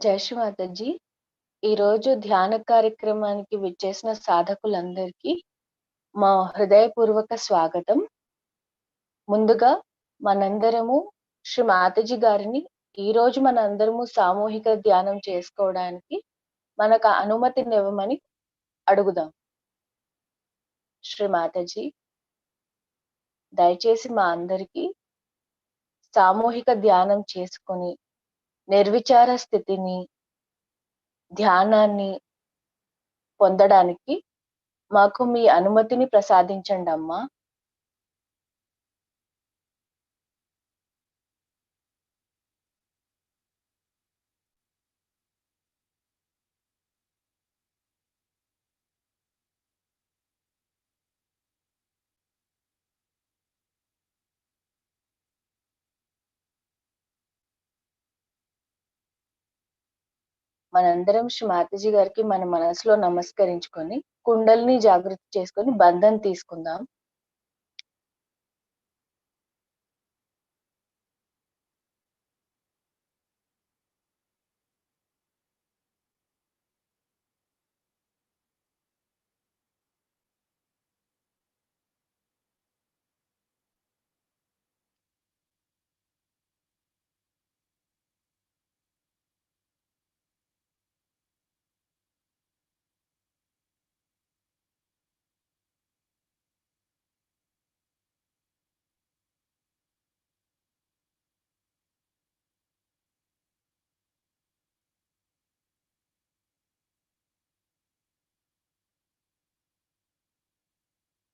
జై శ్రీ మాతాజీ. ఈరోజు ధ్యాన కార్యక్రమానికి విచ్చేసిన సాధకులందరికీ మా హృదయపూర్వక స్వాగతం. ముందుగా మనందరము శ్రీ మాతాజీ గారిని ఈరోజు మనందరము సామూహిక ధ్యానం చేసుకోవడానికి మనకు అనుమతినివ్వమని అడుగుదాం. శ్రీ మాతాజీ, దయచేసి మా అందరికీ సామూహిక ధ్యానం చేసుకొని నిర్విచార స్థితిని, ధ్యానాన్ని పొందడానికి మాకు మీ అనుమతిని ప్రసాదించండి అమ్మా. మనందరం శ్రీ మాతాజీ గారికి మన మనసులో నమస్కరించుకొని కుండల్ని జాగృతి చేసుకొని బంధం తీసుకుందాం.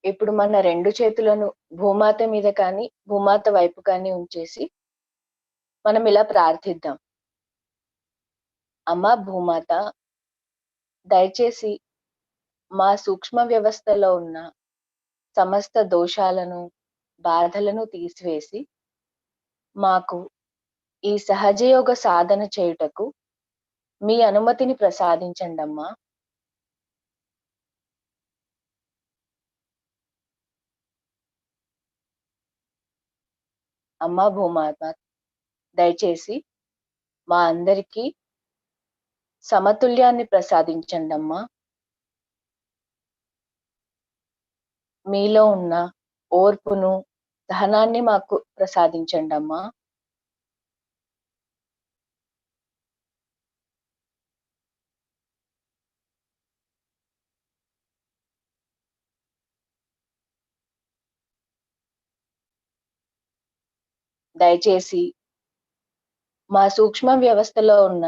ఇప్పుడు మన రెండు చేతులను భూమాత మీద కానీ భూమాత వైపు కానీ ఉంచేసి మనం ఇలా ప్రార్థిద్దాం. అమ్మా భూమాత, దయచేసి మా సూక్ష్మ వ్యవస్థలో ఉన్న సమస్త దోషాలను, బాధలను తీసివేసి మాకు ఈ సహజయోగ సాధన చేయుటకు మీ అనుమతిని ప్రసాదించండి అమ్మా. అమ్మా భూమాత, దయచేసి మా అందరికీ సమతుల్యాన్ని ప్రసాదించండి అమ్మా. మీలో ఉన్న ఓర్పును, సహనాన్ని మాకు ప్రసాదించండి అమ్మా. దయచేసి మా సూక్ష్మ వ్యవస్థలో ఉన్న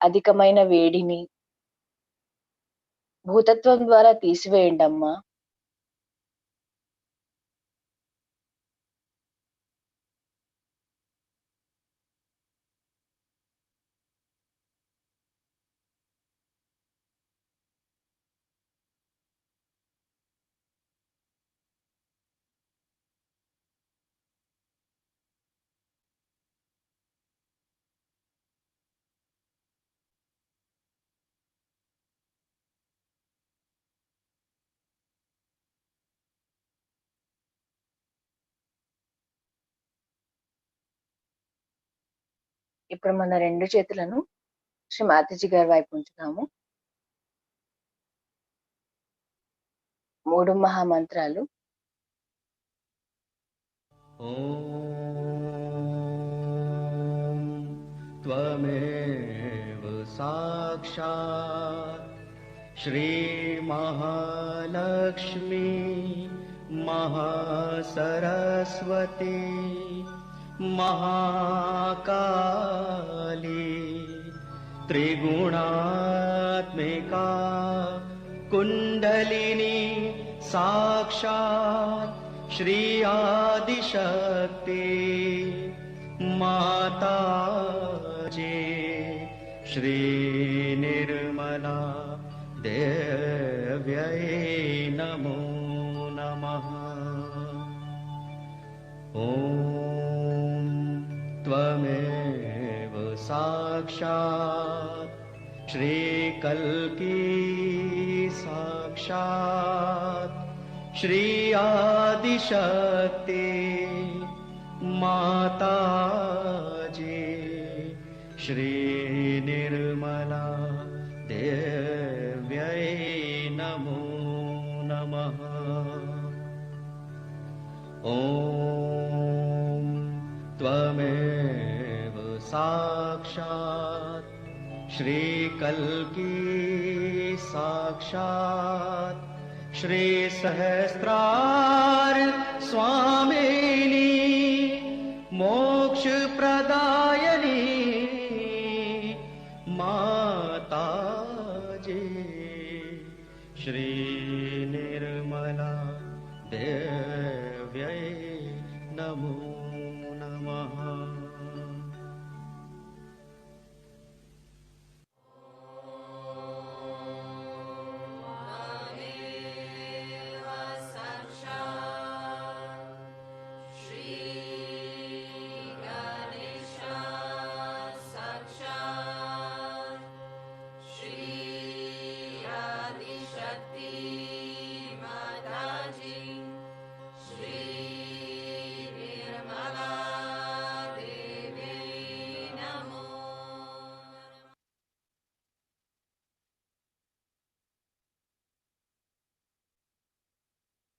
అధికమైన వేడిని భూతత్వం ద్వారా తీసివేయండి అమ్మా. ఇప్పుడు మన రెండు చేతులను శ్రీ మాతాజీ గారి వైపు ఉంచుతాము. 3 మహామంత్రాలు. त्वमेव साक्षात् श्री महालक्ष्मी महासरस्वती महाकाली त्रिगुणात्मिका कुंडलिनी साक्षात् श्री आदिशक्ति माता जी श्री निर्मला देव्यै नमो नमः। ॐ त्वमेव साक्षात् श्री कल्की साक्षात् श्री आदिशक्ति माता जी श्री निर्मला ॐ त्वमेव साक्षात् श्रीकल्की साक्षात् श्रीसहस्रार स्वामिनी मोक्षप्रदायिनी माताजी श्रीनिर्मला देव्यै नमो नमः।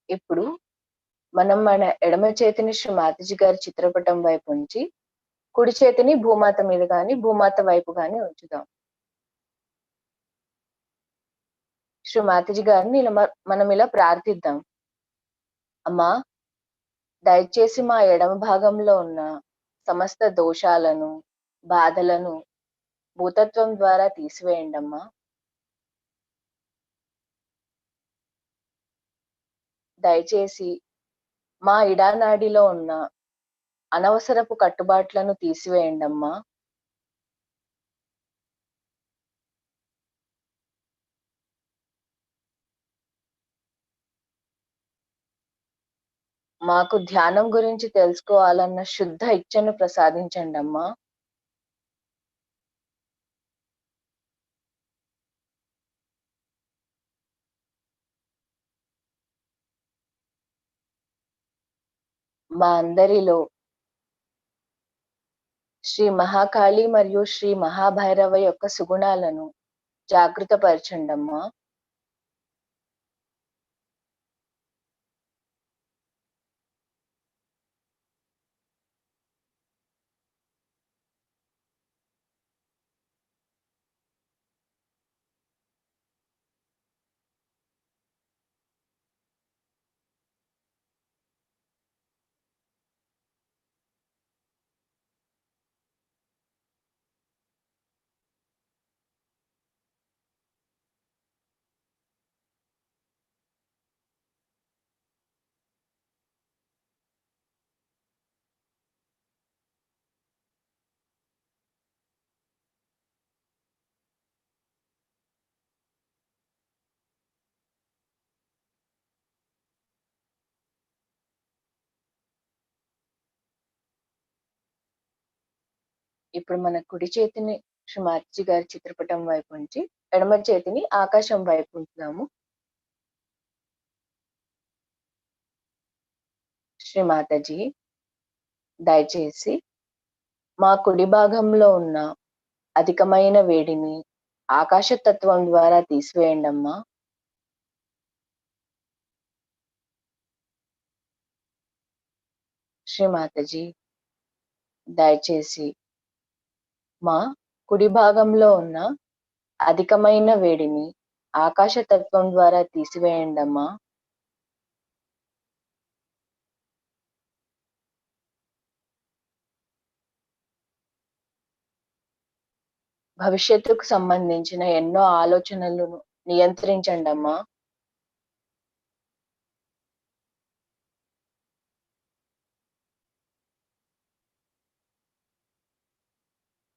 ఇప్పుడు మనం మన ఎడమ చేతిని శ్రీ మాతాజీ గారి చిత్రపటం వైపు ఉంచి కుడి చేతిని భూమాత మీద గాని భూమాత వైపు గాని ఉంచుదాం. శ్రీ మాతాజీ గారిని మనం ఇలా ప్రార్థిద్దాం. అమ్మా, దయచేసి మా ఎడమ భాగంలో ఉన్న సమస్త దోషాలను, బాధలను భూతత్వం ద్వారా తీసివేయండి అమ్మా. దయచేసి మా ఇడానాడిలో ఉన్న అనవసరపు కట్టుబాట్లను తీసివేయండి అమ్మా. మాకు ధ్యానం గురించి తెలుసుకోవాలన్న శుద్ధ ఇచ్ఛను ప్రసాదించండి అమ్మా. మా అందరిలో శ్రీ మహాకాళి మరియు శ్రీ మహాభైరవ యొక్క సుగుణాలను జాగృతపరచండి అమ్మా. ఇప్పుడు మన కుడి చేతిని శ్రీ మాతాజీ గారి చిత్రపటం వైపు ఉంచి ఎడమ చేతిని ఆకాశం వైపు ఉంచుదాము. శ్రీ మాతాజీ, దయచేసి మా కుడి భాగంలో ఉన్న అధికమైన వేడిని ఆకాశతత్వం ద్వారా తీసివేయండి అమ్మా. శ్రీ మాతాజీ, దయచేసి మా కుడి భాగంలో ఉన్న అధికమైన వేడిని ఆకాశతత్వం ద్వారా తీసివేయండి అమ్మా. భవిష్యత్తుకు సంబంధించిన ఎన్నో ఆలోచనలను నియంత్రించండి అమ్మా.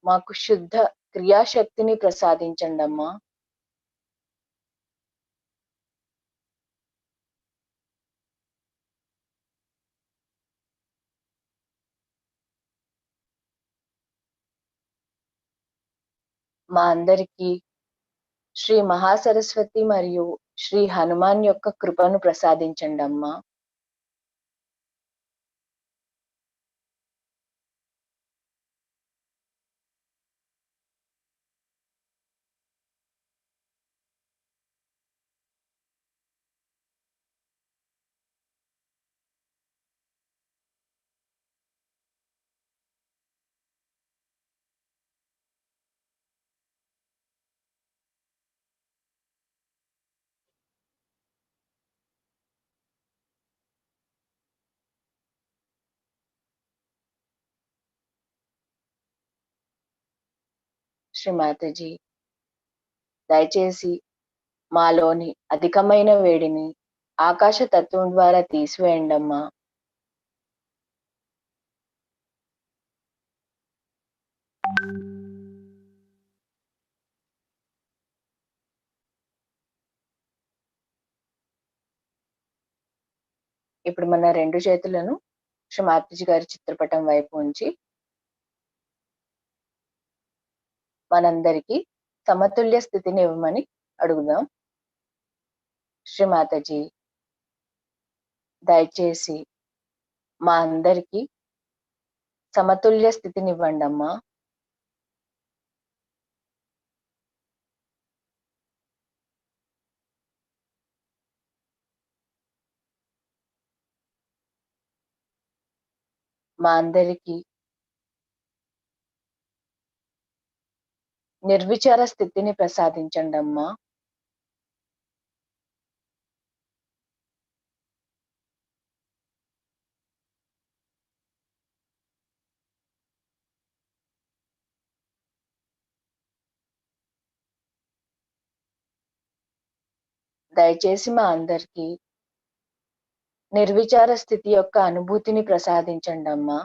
మాకు శుద్ధ క్రియాశక్తిని ప్రసాదించండి అమ్మా. మా అందరికీ శ్రీ మహాసరస్వతి మరియు శ్రీ హనుమాన్ యొక్క కృపను ప్రసాదించండి అమ్మా. శ్రీ మాతాజీ దయచేసి మాలోని అధికమైన వేడిని ఆకాశ తత్వం ద్వారా తీసివేయండమ్మా. ఇప్పుడు మన 2 చేతులను శ్రీ మాతాజీ గారి చిత్రపటం వైపు ఉంచి మనందరికీ సమతుల్య స్థితిని ఇవ్వమని అడుగుదాం. శ్రీ మాతాజీ దయచేసి మా అందరికీ సమతుల్య స్థితిని ఇవ్వండమ్మా. మా అందరికీ నిర్విచార స్థితిని ప్రసాదించండమ్మా. దయచేసి మా అందరికీ నిర్విచార స్థితి యొక్క అనుభూతిని ప్రసాదించండమ్మా.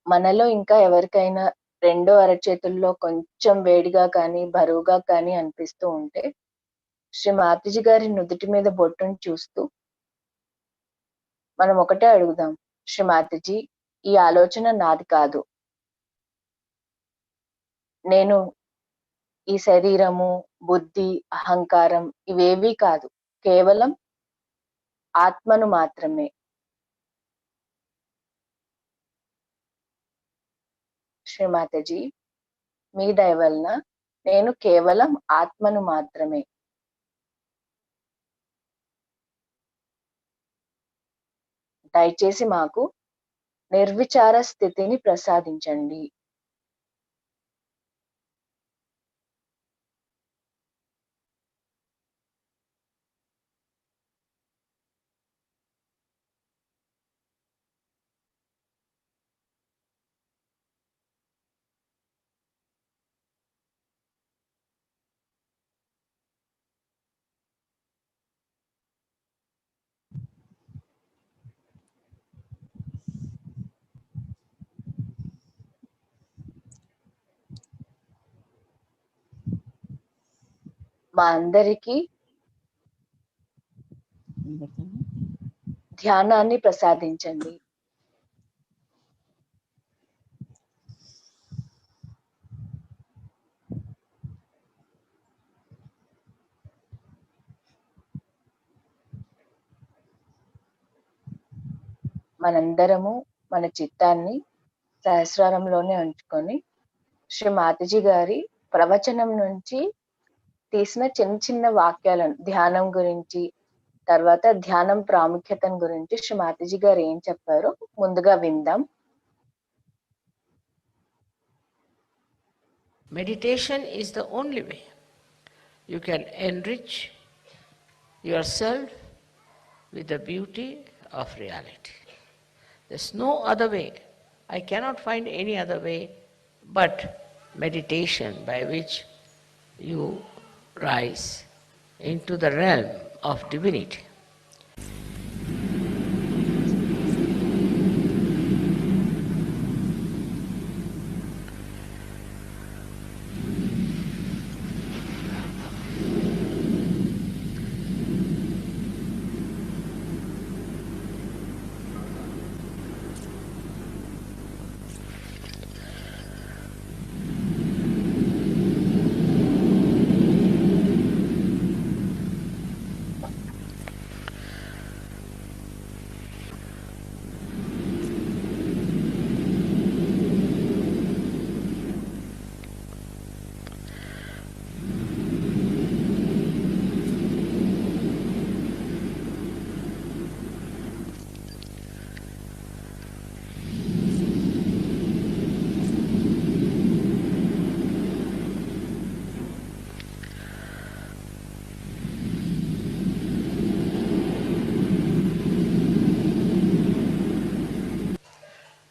మనలో ఇంకా ఎవరికైనా రెండో అరచేతుల్లో కొంచెం వేడిగా కానీ బరువుగా కానీ అనిపిస్తూ ఉంటే శ్రీ మాతాజీ గారి నుదుటి మీద బొట్టును చూస్తూ మనం ఒకటే అడుగుదాం, శ్రీ మాతాజీ ఈ ఆలోచన నాది కాదు, నేను ఈ శరీరము బుద్ధి అహంకారం ఇవేవీ కాదు, కేవలం ఆత్మను మాత్రమే. శ్రీ మాతాజీ మీ దయ వలన నేను కేవలం ఆత్మను మాత్రమే. దయచేసి మాకు నిర్విచార స్థితిని ప్రసాదించండి. మా అందరికీ ధ్యానాన్ని ప్రసాదించండి. మనందరము మన చిత్తాన్ని సహస్రారంలోనే ఉంచుకొని శ్రీ మాతాజీ గారి ప్రవచనం నుంచి తీసిన చిన్న చిన్న వాక్యాలను ధ్యానం గురించి, తర్వాత ధ్యానం ప్రాముఖ్యతను గురించి శ్రీ మాతాజీ గారు ఏం చెప్పారో ముందుగా విందాం. Meditation is the only way you can enrich yourself with the beauty of reality. There's no other way. I cannot find any other way but meditation by which you rise into the realm of divinity.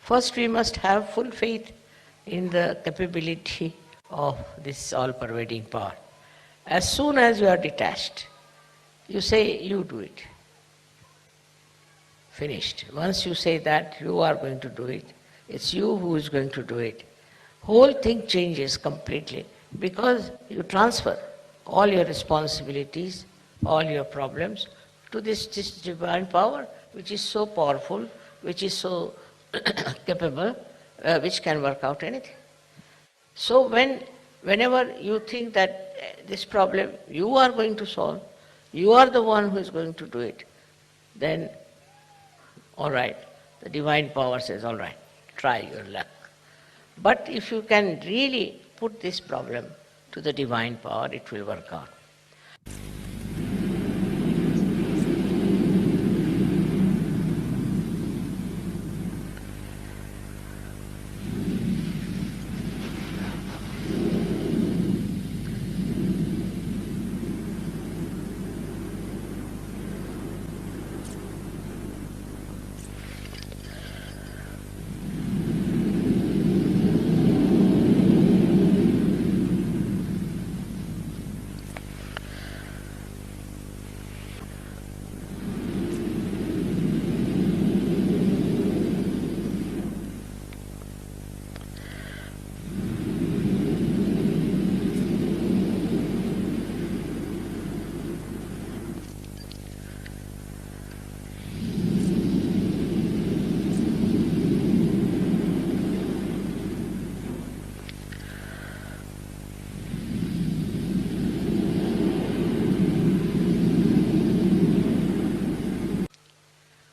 First, we must have full faith in the capability of this all-pervading power. As soon as you are detached, you say, you do it. Finished. Once you say that you are going to do it, it's you who is going to do it, whole thing changes completely, because you transfer all your responsibilities, all your problems to this divine power, which is so powerful, which is so capable, which can work out anything. So whenever you think that this problem you are going to solve, you are the one who is going to do it, then all right, the divine power says, all right, try your luck. But if you can really put this problem to the divine power, it will work out.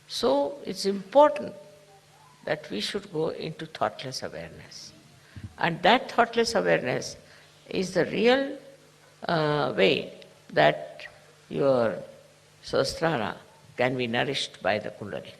So it's important that we should go into thoughtless awareness. And that thoughtless awareness is the real way that your Sahasrara can be nourished by the Kundalini.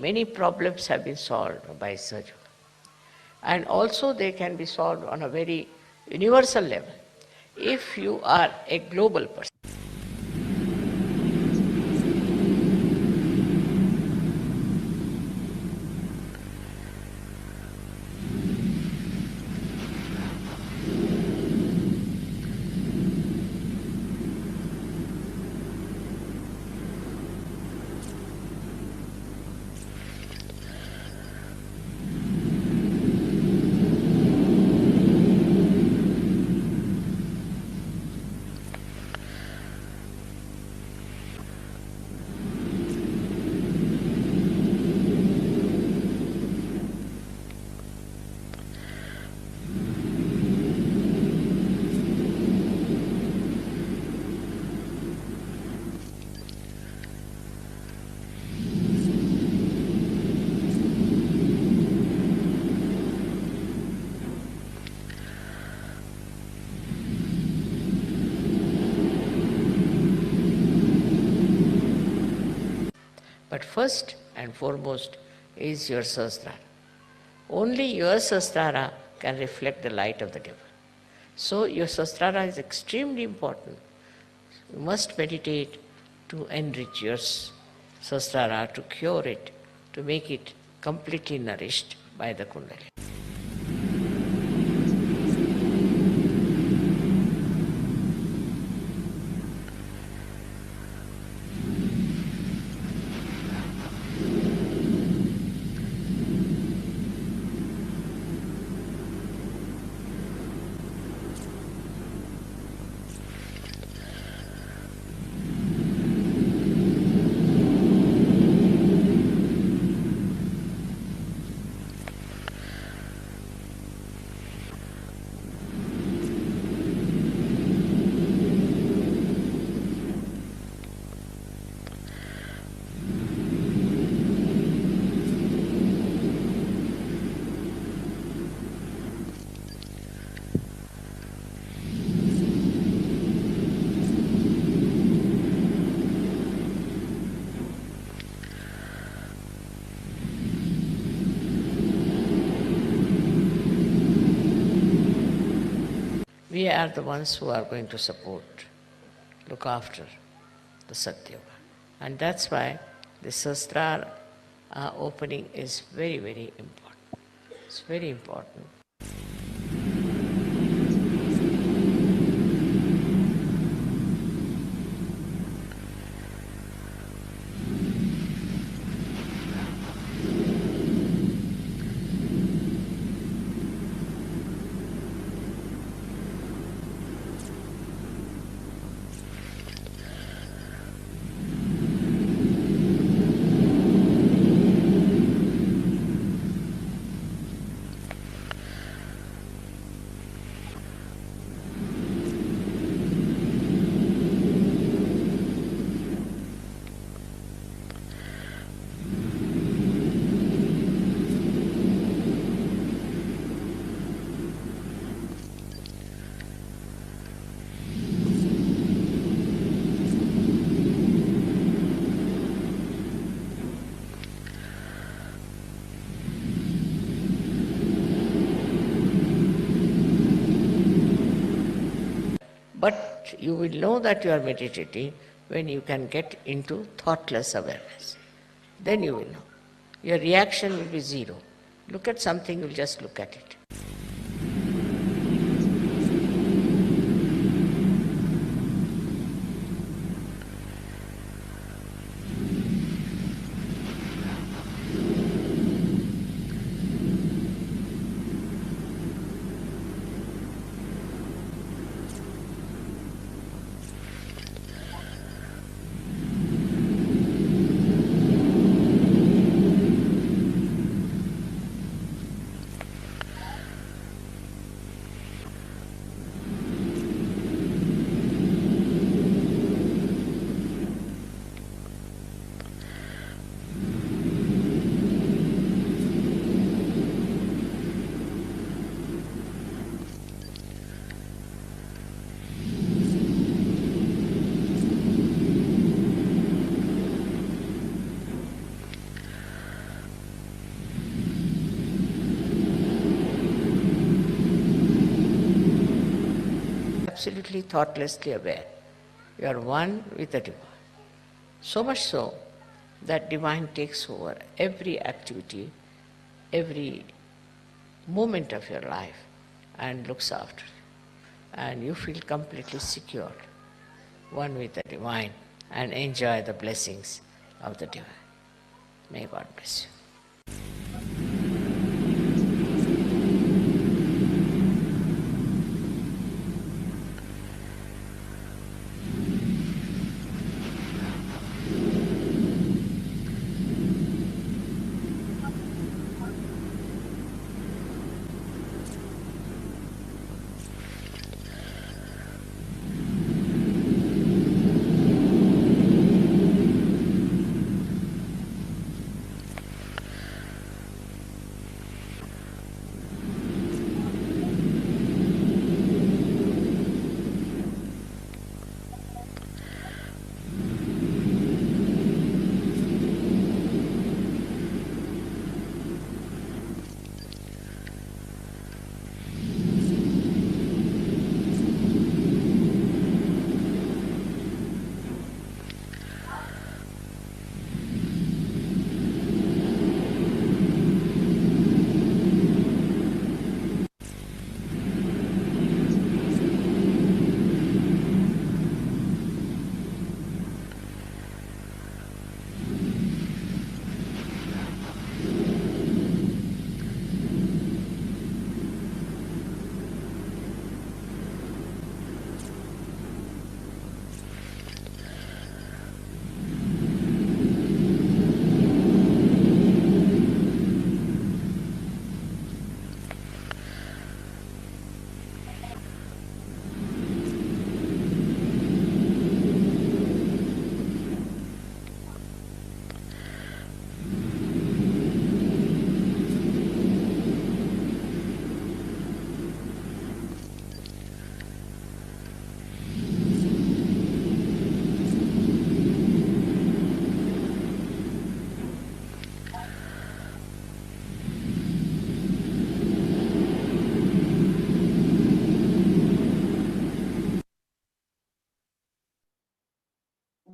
Many problems have been solved by Sahaja. And also they can be solved on a very universal level. If you are a global person, but first and foremost is your Sahasrara. Only your Sahasrara can reflect the light of the giver. So your Sahasrara is extremely important. You must meditate to enrich your Sahasrara, to cure it, to make it completely nourished by the Kundalini. we are the ones who are going to support, look after the Satyuga. And that's why the Sastra opening is very, very important. It's very important. But you will know that you are meditating when you can get into thoughtless awareness. Then you will know. Your reaction will be zero. Look at something, you'll just look at it. Absolutely thoughtlessly aware. You are one with the divine. So much so that divine takes over every activity, every moment of your life and looks after it. And you feel completely secure, one with the divine, and enjoy the blessings of the divine. May God bless you.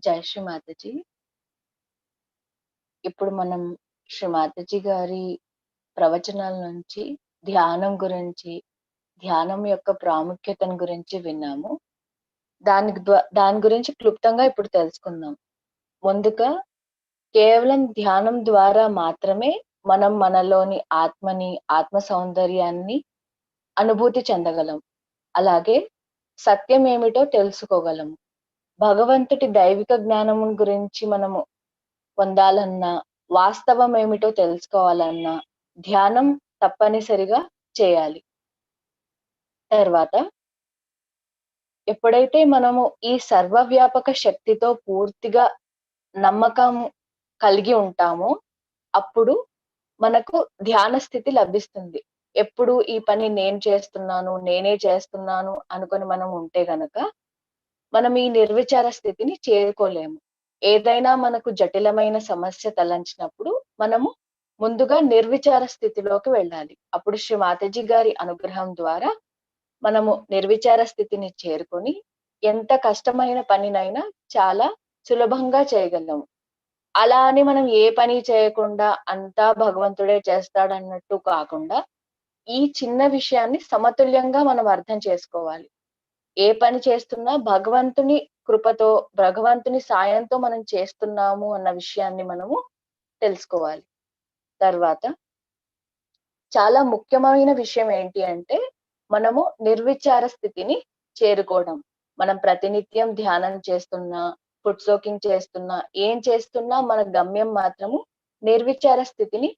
జై శ్రీ మాతాజీ. ఇప్పుడు మనం శ్రీ మాతాజీ గారి ప్రవచనాల నుంచి ధ్యానం గురించి, ధ్యానం యొక్క ప్రాముఖ్యతను గురించి విన్నాము. దాని గురించి క్లుప్తంగా ఇప్పుడు తెలుసుకుందాం. ముందుగా కేవలం ధ్యానం ద్వారా మాత్రమే మనం మనలోని ఆత్మని, ఆత్మ సౌందర్యాన్ని అనుభూతి చెందగలం. అలాగే సత్యం ఏమిటో తెలుసుకోగలము. భగవంతుడి దైవిక జ్ఞానం గురించి మనము పొందాలన్నా, వాస్తవం ఏమిటో తెలుసుకోవాలన్నా ధ్యానం తప్పనిసరిగా చేయాలి. తర్వాత ఎప్పుడైతే మనము ఈ సర్వవ్యాపక శక్తితో పూర్తిగా నమ్మకం కలిగి ఉంటామో అప్పుడు మనకు ధ్యాన స్థితి లభిస్తుంది. ఎప్పుడు ఈ పని నేను చేస్తున్నాను, నేనే చేస్తున్నాను అనుకొని మనం ఉంటే గనక మనం ఈ నిర్విచార స్థితిని చేరుకోలేము. ఏదైనా మనకు జటిలమైన సమస్య తలంచినప్పుడు మనము ముందుగా నిర్విచార స్థితిలోకి వెళ్ళాలి. అప్పుడు శ్రీ మాతాజీ గారి అనుగ్రహం ద్వారా మనము నిర్విచార స్థితిని చేరుకొని ఎంత కష్టమైన పనినైనా చాలా సులభంగా చేయగలము. అలా అని మనం ఏ పని చేయకుండా అంతా భగవంతుడే చేస్తాడన్నట్టు కాకుండా ఈ చిన్న విషయాన్ని సమతుల్యంగా మనం అర్థం చేసుకోవాలి. ఏ పని చేస్తున్నా భగవంతుని కృపతో, భగవంతుని సాయంతో మనం చేస్తున్నాము అన్న విషయాన్ని మనము తెలుసుకోవాలి. తర్వాత చాలా ముఖ్యమైన విషయం ఏంటి అంటే మనము నిర్విచార స్థితిని చేరుకోవడం. మనం ప్రతినిత్యం ధ్యానం చేస్తున్నా, ఫుడ్ సోకింగ్ చేస్తున్నా, ఏం చేస్తున్నా మన గమ్యం మాత్రము నిర్విచార స్థితిని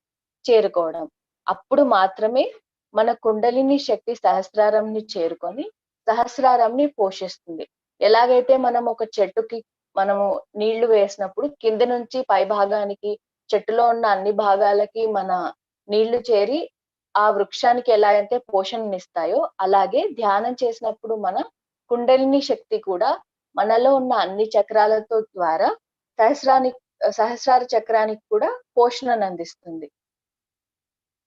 చేరుకోవడం. అప్పుడు మాత్రమే మన కుండలిని శక్తి సహస్రారంని చేరుకొని సహస్రారంని పోషిస్తుంది. ఎలాగైతే మనం ఒక చెట్టుకి మనము నీళ్లు వేసినప్పుడు కింద నుంచి పై భాగానికి చెట్టులో ఉన్న అన్ని భాగాలకి మన నీళ్లు చేరి ఆ వృక్షానికి ఎలా అయితే పోషణనిస్తాయో అలాగే ధ్యానం చేసినప్పుడు మన కుండలిని శక్తి కూడా మనలో ఉన్న అన్ని చక్రాలతో ద్వారా సహస్రార చక్రానికి కూడా పోషణను అందిస్తుంది.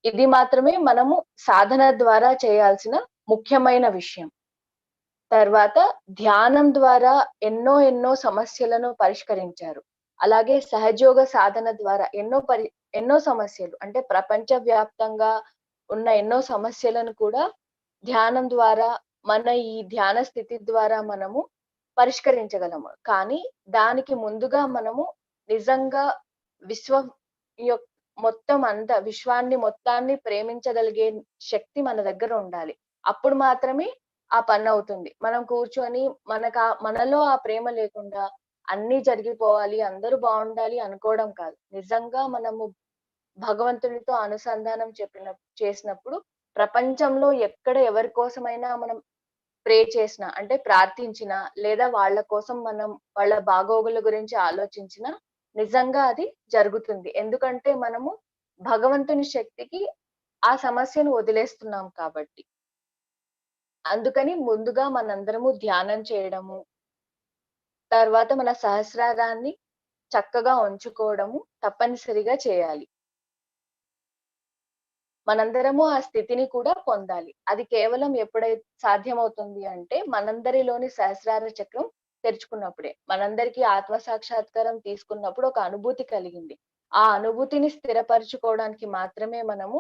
ఇది మాత్రమే మనము సాధన ద్వారా చేయాల్సిన ముఖ్యమైన విషయం. తర్వాత ధ్యానం ద్వారా ఎన్నో సమస్యలను పరిష్కరించారు. అలాగే సహజయోగ సాధన ద్వారా ఎన్నో సమస్యలు అంటే ప్రపంచ వ్యాప్తంగా ఉన్న ఎన్నో సమస్యలను కూడా ధ్యానం ద్వారా మన ఈ ధ్యాన స్థితి ద్వారా మనము పరిష్కరించగలము. కానీ దానికి ముందుగా మనము నిజంగా విశ్వం విశ్వాన్ని మొత్తాన్ని ప్రేమించగలిగే శక్తి మన దగ్గర ఉండాలి. అప్పుడు మాత్రమే ఆ పని అవుతుంది. మనం కూర్చొని మనలో ఆ ప్రేమ లేకుండా అన్ని జరిగిపోవాలి, అందరూ బాగుండాలి అనుకోవడం కాదు. నిజంగా మనము భగవంతునితో అనుసంధానం చేసినప్పుడు ప్రపంచంలో ఎక్కడ ఎవరి కోసమైనా మనం ప్రే చేసినా అంటే ప్రార్థించినా లేదా వాళ్ళ కోసం మనం వాళ్ళ బాగోగుల గురించి ఆలోచించినా నిజంగా అది జరుగుతుంది. ఎందుకంటే మనము భగవంతుని శక్తికి ఆ సమస్యను వదిలేస్తున్నాం కాబట్టి. అందుకని ముందుగా మనందరము ధ్యానం చేయడము, తర్వాత మన సహస్రారాన్ని చక్కగా ఉంచుకోవడము తప్పనిసరిగా చేయాలి. మనందరము ఆ స్థితిని కూడా పొందాలి. అది కేవలం ఎప్పుడైతే సాధ్యమవుతుంది అంటే మనందరిలోని సహస్రార చక్రం తెరుచుకున్నప్పుడే. మనందరికీ ఆత్మ సాక్షాత్కారం తీసుకున్నప్పుడు ఒక అనుభూతి కలిగింది. ఆ అనుభూతిని స్థిరపరచుకోవడానికి మాత్రమే మనము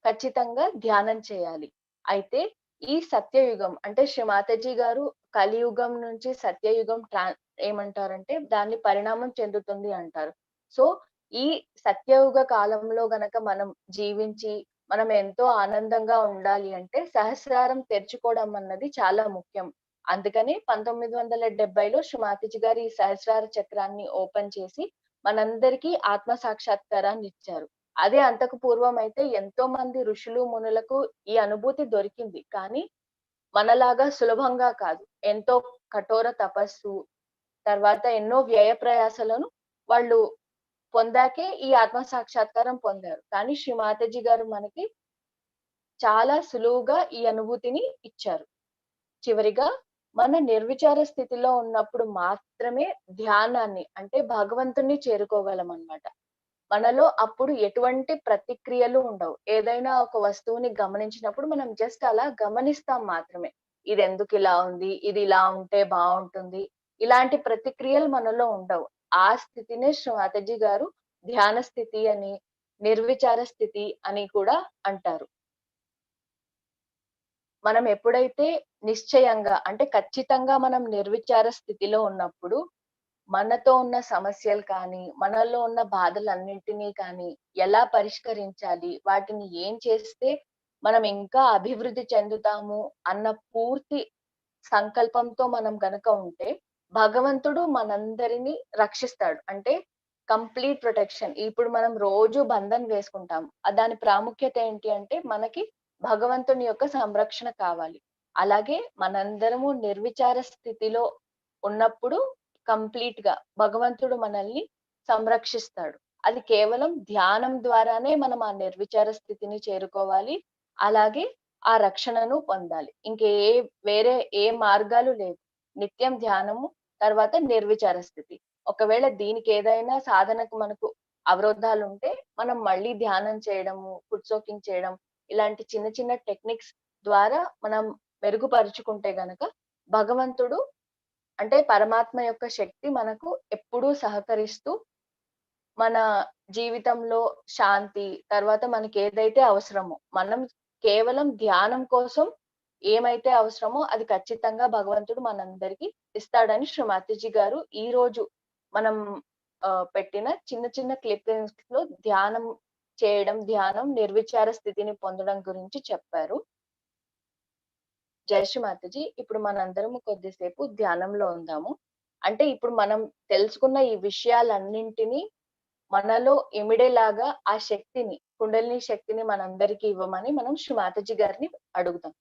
ఖచ్చితంగా ధ్యానం చేయాలి. అయితే ఈ సత్యయుగం అంటే శ్రీ మాతాజీ గారు కలియుగం నుంచి సత్యయుగం ఏమంటారంటే దాన్ని పరిణామం చెందుతుంది అంటారు. సో ఈ సత్యయుగ కాలంలో గనక మనం జీవించి మనం ఎంతో ఆనందంగా ఉండాలి అంటే సహస్రారం తెరుచుకోవడం అన్నది చాలా ముఖ్యం. అందుకని 1970లో శ్రీ మాతాజీ గారు ఈ సహస్రార చక్రాన్ని ఓపెన్ చేసి మనందరికీ ఆత్మ సాక్షాత్కారాన్ని ఇచ్చారు. అదే అంతకు పూర్వం అయితే ఎంతో మంది ఋషులు మునులకు ఈ అనుభూతి దొరికింది. కానీ మనలాగా సులభంగా కాదు. ఎంతో కఠోర తపస్సు, తర్వాత ఎన్నో వ్యయ ప్రయాసలను వాళ్ళు పొందాకే ఈ ఆత్మ సాక్షాత్కారం పొందారు. కానీ శ్రీ మాతాజీ గారు మనకి చాలా సులువుగా ఈ అనుభూతిని ఇచ్చారు. చివరిగా మన నిర్విచార స్థితిలో ఉన్నప్పుడు మాత్రమే ధ్యానాన్ని అంటే భగవంతుణ్ణి చేరుకోగలం అన్నమాట. మనలో అప్పుడు ఎటువంటి ప్రతిక్రియలు ఉండవు. ఏదైనా ఒక వస్తువుని గమనించినప్పుడు మనం జస్ట్ అలా గమనిస్తాం మాత్రమే. ఇది ఎందుకు ఇలా ఉంది? ఇది ఇలా ఉంటే బాగుంటుంది. ఇలాంటి ప్రతిక్రియలు మనలో ఉండవు. ఆ స్థితినే శ్రీ మాతాజీ గారు ధ్యాన స్థితి అని, నిర్విచార స్థితి అని కూడా అంటారు. మనం ఎప్పుడైతే నిశ్చయంగా అంటే ఖచ్చితంగా మనం నిర్విచార స్థితిలో ఉన్నప్పుడు, మనతో ఉన్న సమస్యలు కానీ, మనలో ఉన్న బాధలన్నింటినీ కానీ ఎలా పరిష్కరించాలి? వాటిని ఏం చేస్తే మనం ఇంకా అభివృద్ధి చెందుతాము అన్న పూర్తి సంకల్పంతో మనం గనక ఉంటే, భగవంతుడు మనందరిని రక్షిస్తాడు. అంటే కంప్లీట్ ప్రొటెక్షన్. ఇప్పుడు మనం రోజు బంధన్ వేసుకుంటాం. దాని ప్రాముఖ్యత ఏంటి అంటే, మనకి భగవంతుని యొక్క సంరక్షణ కావాలి. అలాగే మనందరము నిర్విచార స్థితిలో ఉన్నప్పుడు కంప్లీట్‌గా భగవంతుడు మనల్ని సంరక్షిస్తాడు. అది కేవలం ధ్యానం ద్వారానే మనం ఆ నిర్విచార స్థితిని చేరుకోవాలి. అలాగే ఆ రక్షణను పొందాలి. వేరే ఏ మార్గాలు లేవు. నిత్యం ధ్యానము, తర్వాత నిర్విచార స్థితి. ఒకవేళ దీనికేదైనా సాధనకు మనకు అవరోధాలుంటే, మనం మళ్ళీ ధ్యానం చేయడము, ఫుడ్ సోకింగ్ చేయడం, ఇలాంటి చిన్న చిన్న టెక్నిక్స్ ద్వారా మనం మెరుగుపరుచుకుంటే గనక, భగవంతుడు అంటే పరమాత్మ యొక్క శక్తి మనకు ఎప్పుడూ సహకరిస్తూ, మన జీవితంలో శాంతి, తర్వాత మనకేదైతే అవసరమో, మనం కేవలం ధ్యానం కోసం ఏమైతే అవసరమో అది ఖచ్చితంగా భగవంతుడు మనందరికి ఇస్తాడని శ్రీ మాతాజీ గారు ఈరోజు మనం పెట్టిన చిన్న చిన్న క్లిప్పింగ్స్‌లో ధ్యానం నిర్విచార స్థితిని పొందడం గురించి చెప్పారు. జై శ్రీ మాతాజీ. ఇప్పుడు మనందరము కొద్దిసేపు ధ్యానంలో ఉందాము. అంటే ఇప్పుడు మనం తెలుసుకున్న ఈ విషయాలన్నింటినీ మనలో ఇమిడేలాగా ఆ శక్తిని, కుండలిని శక్తిని మనందరికీ ఇవ్వమని మనం శ్రీ మాతాజీ గారిని అడుగుదాం.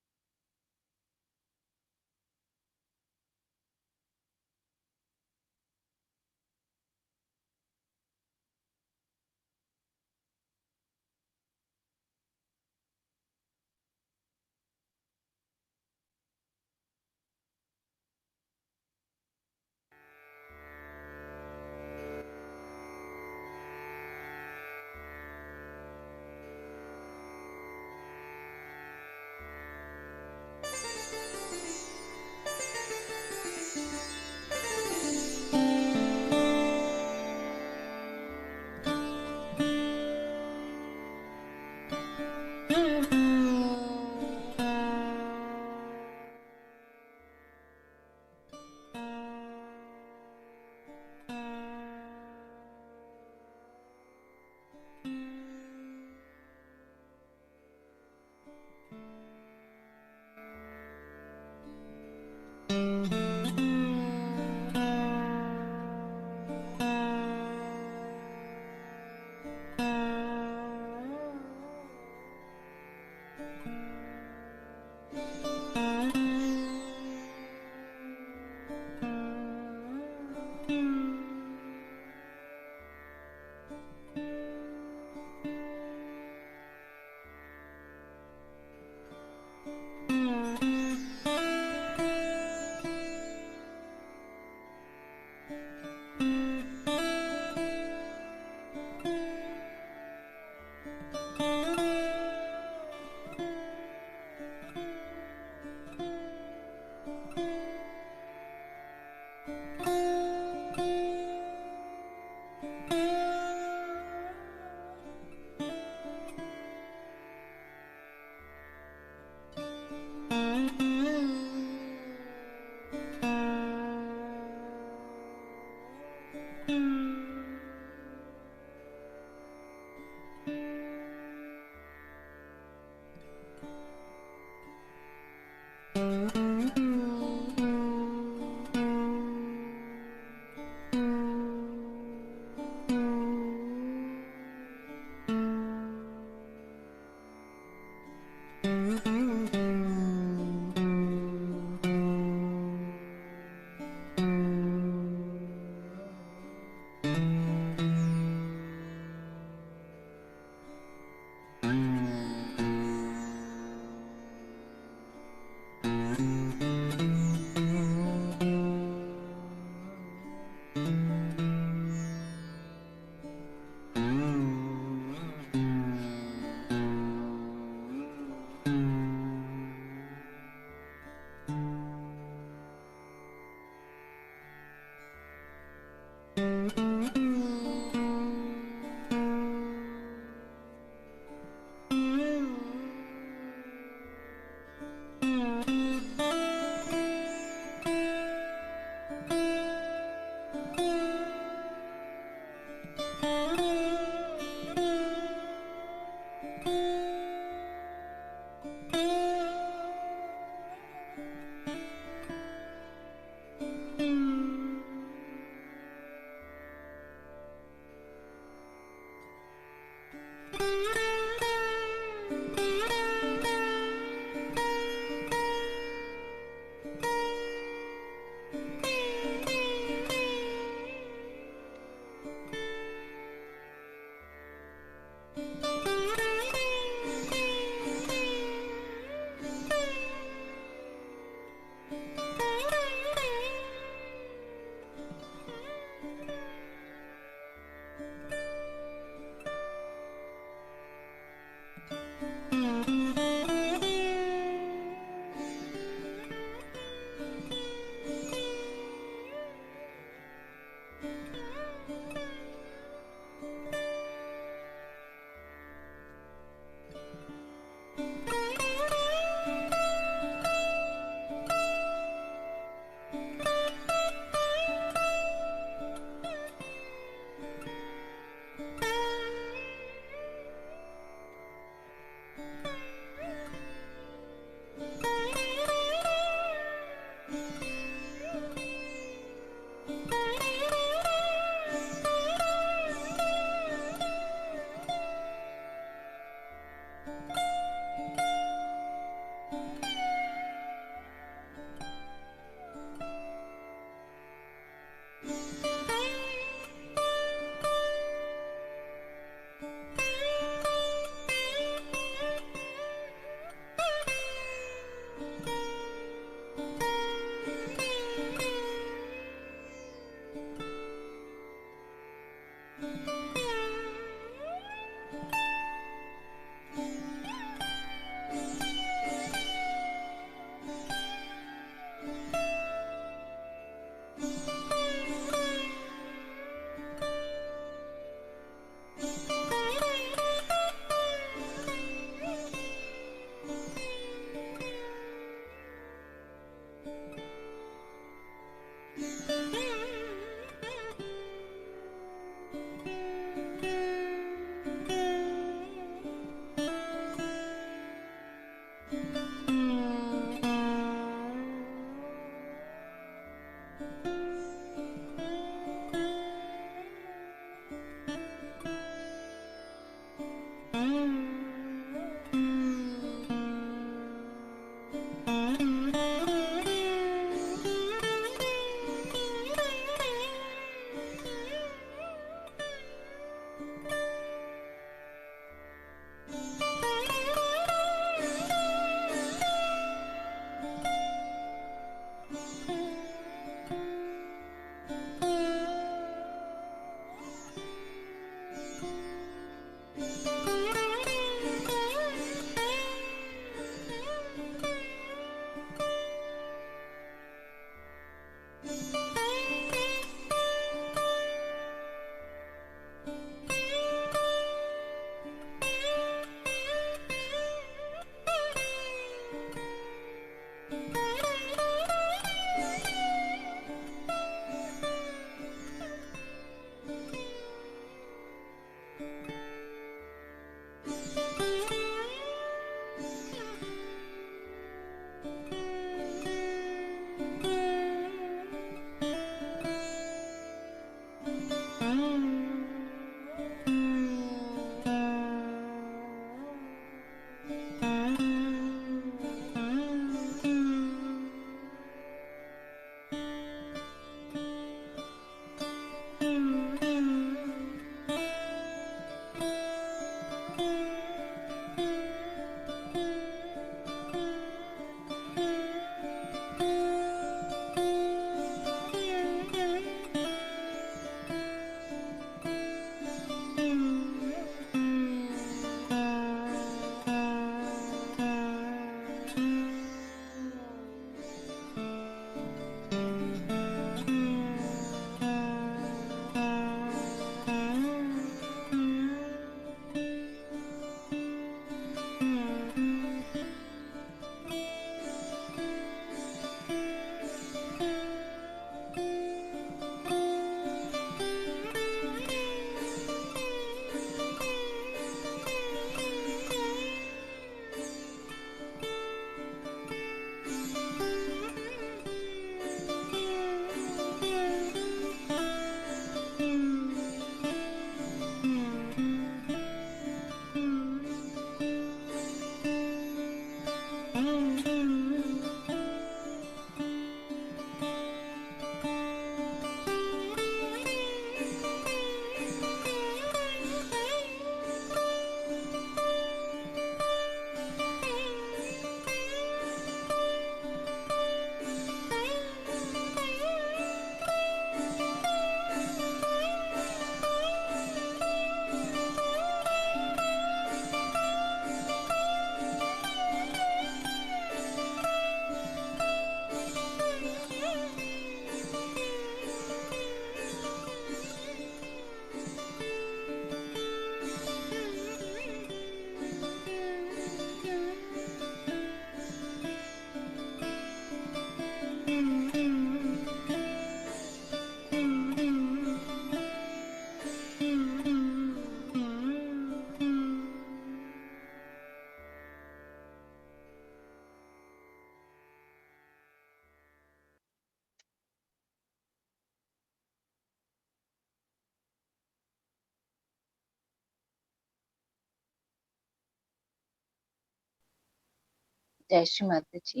జై శ్రీ మాతాజీ.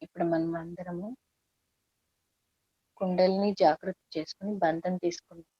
ఇప్పుడు మనం అందరము కుండలిని జాగృతి చేసుకుని బంధం తీసుకుంటాం.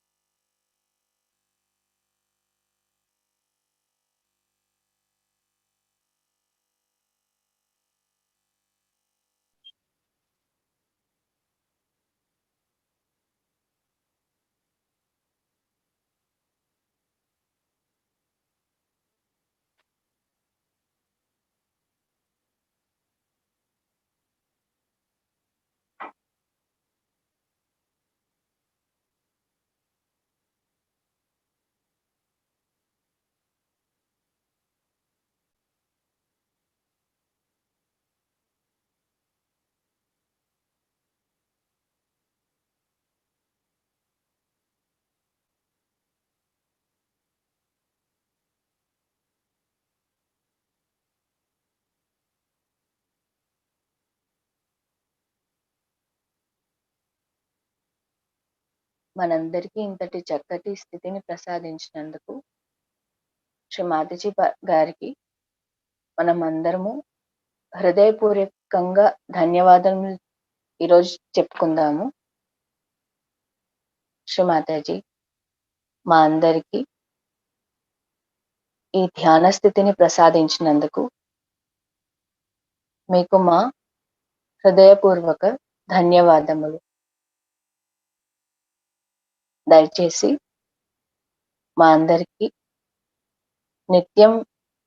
మనందరికీ ఇంతటి చక్కటి స్థితిని ప్రసాదించినందుకు శ్రీ మాతాజీ గారికి మనం అందరము హృదయపూర్వకంగా ధన్యవాదములు ఈరోజు చెప్పుకుందాము. శ్రీ మాతాజీ మా అందరికీ ఈ ధ్యాన స్థితిని ప్రసాదించినందుకు మీకు మా హృదయపూర్వక ధన్యవాదములు. దయచేసి మా అందరికీ నిత్యం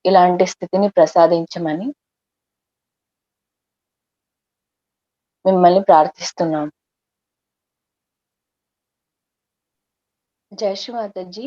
ఇలాంటి స్థితిని ప్రసాదించమని మిమ్మల్ని ప్రార్థిస్తున్నాం. జై శ్రీ మాతాజీ.